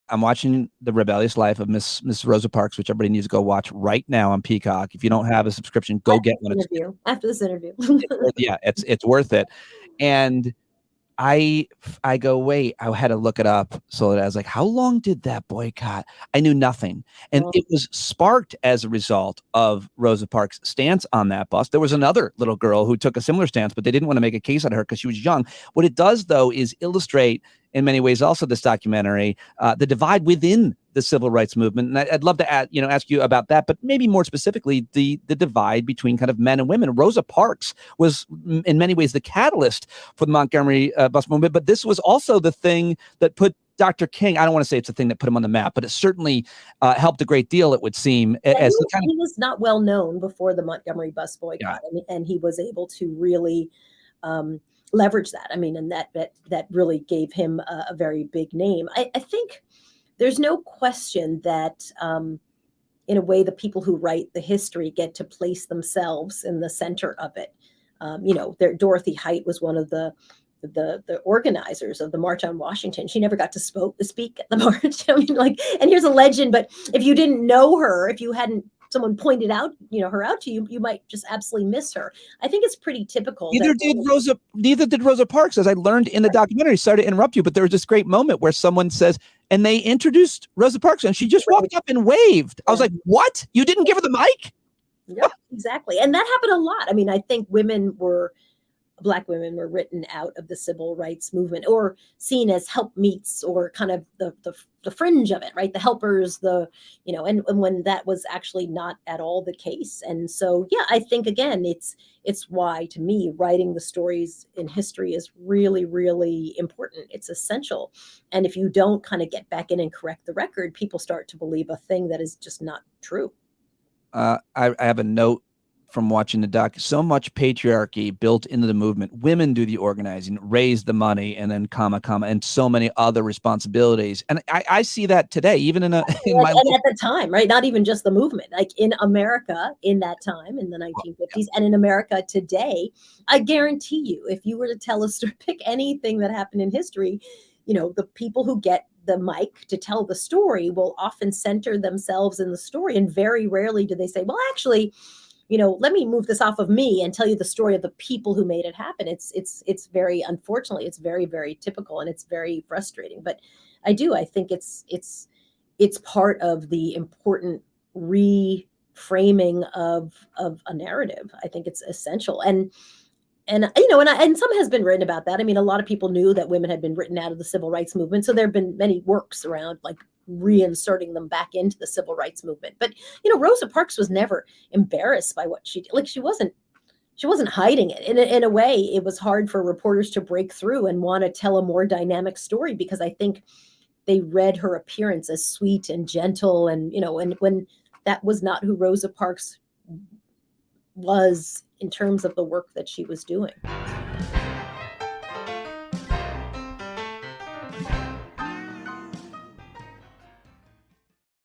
I'm watching The Rebellious Life of Miss Rosa Parks, which everybody needs to go watch right now on Peacock. If you don't have a subscription, go get one. After this interview. It's worth it. And I go, wait, I had to look it up. So I was like, how long did that boycott? I knew nothing. And it was sparked as a result of Rosa Parks' stance on that bus. There was another little girl who took a similar stance, but they didn't want to make a case out of her because she was young. What it does, though, is illustrate in many ways also this documentary, the divide within the civil rights movement. And I'd love to ask you about that, but maybe more specifically, the divide between kind of men and women. Rosa Parks was in many ways the catalyst for the Montgomery bus movement, but this was also the thing that put Dr. King, I don't want to say it's the thing that put him on the map, but it certainly helped a great deal, it would seem. He was not well known before the Montgomery bus boycott, and he was able to really leverage that. I mean, and that really gave him a very big name. I think there's no question that in a way, the people who write the history get to place themselves in the center of it. Dorothy Height was one of the organizers of the March on Washington. She never got to speak at the march. I mean, and here's a legend, but if you didn't know her, if you hadn't someone pointed out, her out to you, you might just absolutely miss her. I think it's pretty typical. Neither did Rosa Parks, as I learned in the documentary. Sorry to interrupt you, but there was this great moment where someone says, and they introduced Rosa Parks, and she just walked up and waved. I was like, what? You didn't give her the mic? Yeah, exactly. And that happened a lot. I mean, I think Black women were written out of the civil rights movement or seen as helpmeets or kind of the fringe of it, right? The helpers, and when that was actually not at all the case. And so, yeah, I think, again, it's why, to me, writing the stories in history is really, really important. It's essential. And if you don't kind of get back in and correct the record, people start to believe a thing that is just not true. I have a note from watching the doc. So much patriarchy built into the movement. Women do the organizing, raise the money, and then and so many other responsibilities. And I see that today, even and at the time, right? Not even just the movement, like in America in that time, in the 1950s, and in America today, I guarantee you, if you were to tell a story, pick anything that happened in history, the people who get the mic to tell the story will often center themselves in the story. And very rarely do they say, well, actually, let me move this off of me and tell you the story of the people who made it happen. It's very, unfortunately, it's very, very typical, and it's very frustrating. But I think it's part of the important reframing of a narrative. I think it's essential. And some has been written about that. I mean, a lot of people knew that women had been written out of the civil rights movement. So there have been many works around reinserting them back into the civil rights movement. But, Rosa Parks was never embarrassed by what she did. She wasn't hiding it. In a way, it was hard for reporters to break through and want to tell a more dynamic story, because I think they read her appearance as sweet and gentle. And, and when that was not who Rosa Parks was in terms of the work that she was doing.